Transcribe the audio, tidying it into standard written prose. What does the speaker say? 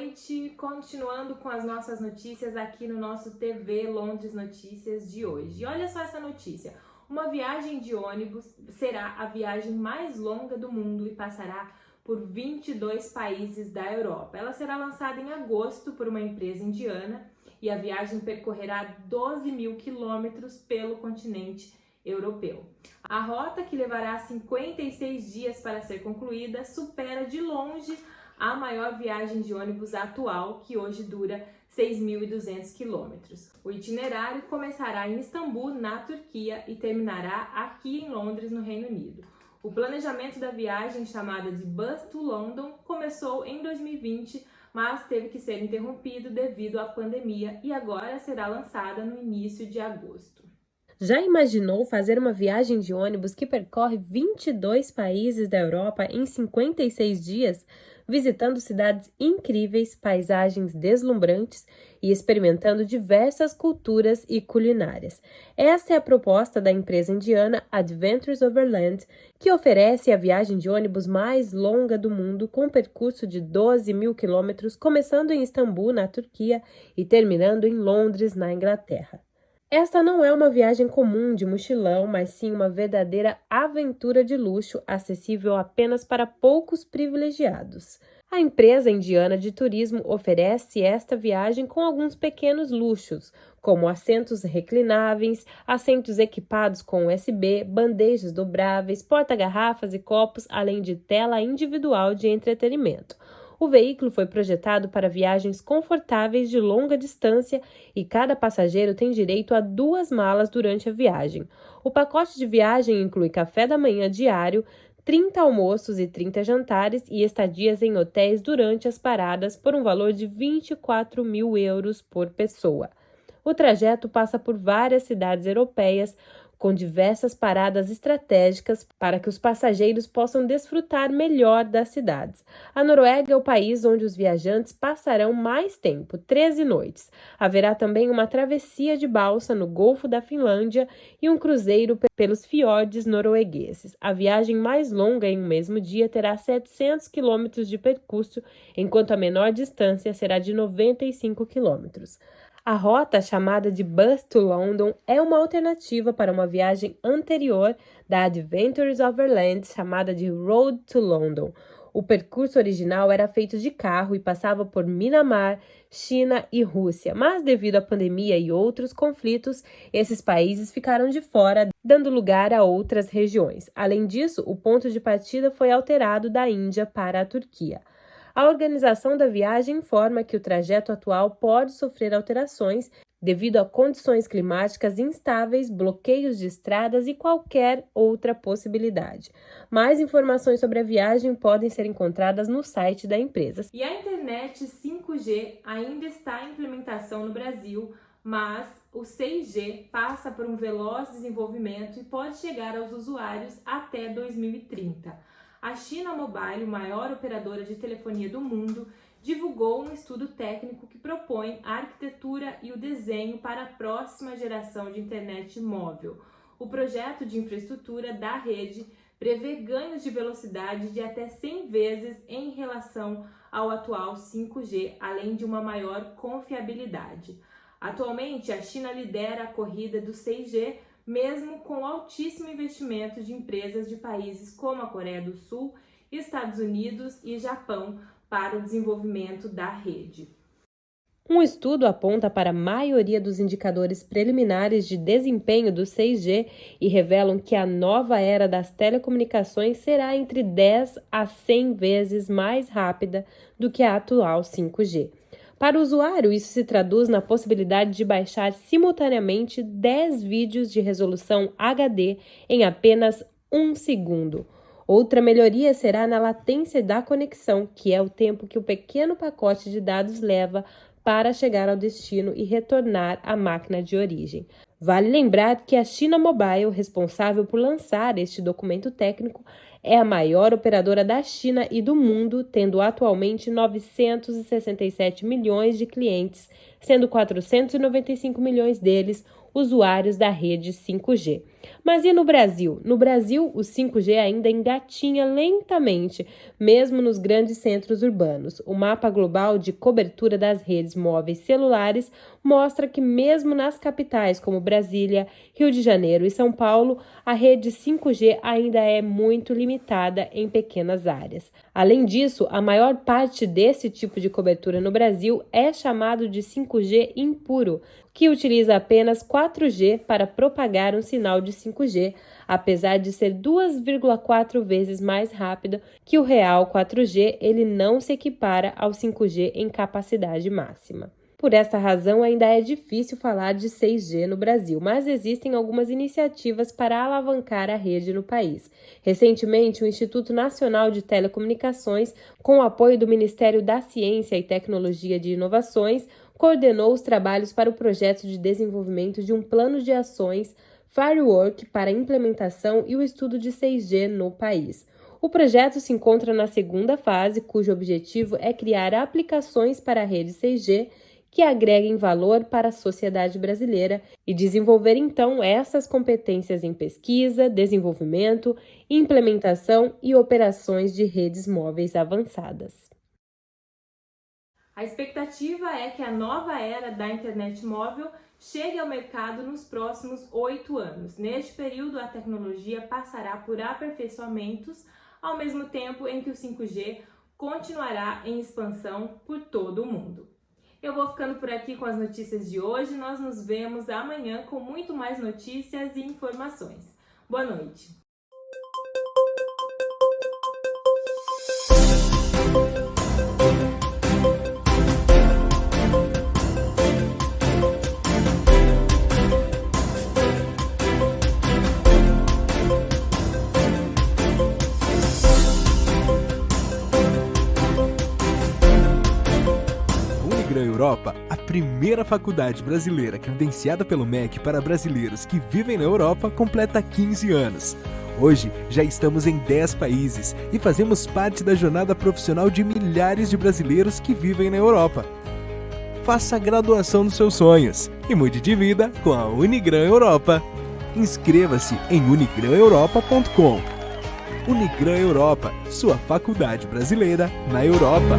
noite, continuando com as nossas notícias aqui no nosso TV Londres Notícias de hoje. E olha só essa notícia, uma viagem de ônibus será a viagem mais longa do mundo e passará por 22 países da Europa. Ela será lançada em agosto por uma empresa indiana e a viagem percorrerá 12 mil quilômetros pelo continente europeu. A rota, que levará 56 dias para ser concluída, supera de longe a maior viagem de ônibus atual, que hoje dura 6.200 quilômetros. O itinerário começará em Istambul, na Turquia, e terminará aqui em Londres, no Reino Unido. O planejamento da viagem, chamada de Bus to London, começou em 2020, mas teve que ser interrompido devido à pandemia e agora será lançada no início de agosto. Já imaginou fazer uma viagem de ônibus que percorre 22 países da Europa em 56 dias, visitando cidades incríveis, paisagens deslumbrantes e experimentando diversas culturas e culinárias? Esta é a proposta da empresa indiana Adventures Overland, que oferece a viagem de ônibus mais longa do mundo, com um percurso de 12 mil quilômetros, começando em Istambul, na Turquia, e terminando em Londres, na Inglaterra. Esta não é uma viagem comum de mochilão, mas sim uma verdadeira aventura de luxo, acessível apenas para poucos privilegiados. A empresa indiana de turismo oferece esta viagem com alguns pequenos luxos, como assentos reclináveis, assentos equipados com USB, bandejas dobráveis, porta-garrafas e copos, além de tela individual de entretenimento. O veículo foi projetado para viagens confortáveis de longa distância e cada passageiro tem direito a 2 malas durante a viagem. O pacote de viagem inclui café da manhã diário, 30 almoços e 30 jantares e estadias em hotéis durante as paradas por um valor de 24 mil euros por pessoa. O trajeto passa por várias cidades europeias, com diversas paradas estratégicas para que os passageiros possam desfrutar melhor das cidades. A Noruega é o país onde os viajantes passarão mais tempo, 13 noites. Haverá também uma travessia de balsa no Golfo da Finlândia e um cruzeiro pelos fiordes noruegueses. A viagem mais longa em um mesmo dia terá 700 quilômetros de percurso, enquanto a menor distância será de 95 quilômetros. A rota, chamada de Bus to London, é uma alternativa para uma viagem anterior da Adventures Overland, chamada de Road to London. O percurso original era feito de carro e passava por Myanmar, China e Rússia, mas devido à pandemia e outros conflitos, esses países ficaram de fora, dando lugar a outras regiões. Além disso, o ponto de partida foi alterado da Índia para a Turquia. A organização da viagem informa que o trajeto atual pode sofrer alterações devido a condições climáticas instáveis, bloqueios de estradas e qualquer outra possibilidade. Mais informações sobre a viagem podem ser encontradas no site da empresa. E a internet 5G ainda está em implementação no Brasil, mas o 6G passa por um veloz desenvolvimento e pode chegar aos usuários até 2030. A China Mobile, maior operadora de telefonia do mundo, divulgou um estudo técnico que propõe a arquitetura e o desenho para a próxima geração de internet móvel. O projeto de infraestrutura da rede prevê ganhos de velocidade de até 100 vezes em relação ao atual 5G, além de uma maior confiabilidade. Atualmente, a China lidera a corrida do 6G, mesmo com altíssimo investimento de empresas de países como a Coreia do Sul, Estados Unidos e Japão para o desenvolvimento da rede. Um estudo aponta para a maioria dos indicadores preliminares de desempenho do 6G e revelam que a nova era das telecomunicações será entre 10 a 100 vezes mais rápida do que a atual 5G. Para o usuário, isso se traduz na possibilidade de baixar simultaneamente 10 vídeos de resolução HD em apenas 1 segundo. Outra melhoria será na latência da conexão, que é o tempo que o pequeno pacote de dados leva para chegar ao destino e retornar à máquina de origem. Vale lembrar que a China Mobile, responsável por lançar este documento técnico, é a maior operadora da China e do mundo, tendo atualmente 967 milhões de clientes, sendo 495 milhões deles usuários da rede 5G. Mas e no Brasil? No Brasil, o 5G ainda engatinha lentamente, mesmo nos grandes centros urbanos. O mapa global de cobertura das redes móveis celulares mostra que mesmo nas capitais como Brasília, Rio de Janeiro e São Paulo, a rede 5G ainda é muito limitada em pequenas áreas. Além disso, a maior parte desse tipo de cobertura no Brasil é chamado de 5G impuro, que utiliza apenas 4G para propagar um sinal de 5G, apesar de ser 2,4 vezes mais rápido que o real 4G, ele não se equipara ao 5G em capacidade máxima. Por esta razão, ainda é difícil falar de 6G no Brasil, mas existem algumas iniciativas para alavancar a rede no país. Recentemente, o Instituto Nacional de Telecomunicações, com o apoio do Ministério da Ciência e Tecnologia de Inovações, coordenou os trabalhos para o projeto de desenvolvimento de um plano de ações Firework para a implementação e o estudo de 6G no país. O projeto se encontra na segunda fase, cujo objetivo é criar aplicações para a rede 6G que agreguem valor para a sociedade brasileira e desenvolver, então, essas competências em pesquisa, desenvolvimento, implementação e operações de redes móveis avançadas. A expectativa é que a nova era da internet móvel chegue ao mercado nos próximos 8 anos. Neste período, a tecnologia passará por aperfeiçoamentos, ao mesmo tempo em que o 5G continuará em expansão por todo o mundo. Eu vou ficando por aqui com as notícias de hoje. Nós nos vemos amanhã com muito mais notícias e informações. Boa noite! Unigram Europa, a primeira faculdade brasileira credenciada pelo MEC para brasileiros que vivem na Europa, completa 15 anos. Hoje, já estamos em 10 países e fazemos parte da jornada profissional de milhares de brasileiros que vivem na Europa. Faça a graduação dos seus sonhos e mude de vida com a Unigram Europa. Inscreva-se em unigraneuropa.com. Unigram Europa, sua faculdade brasileira na Europa.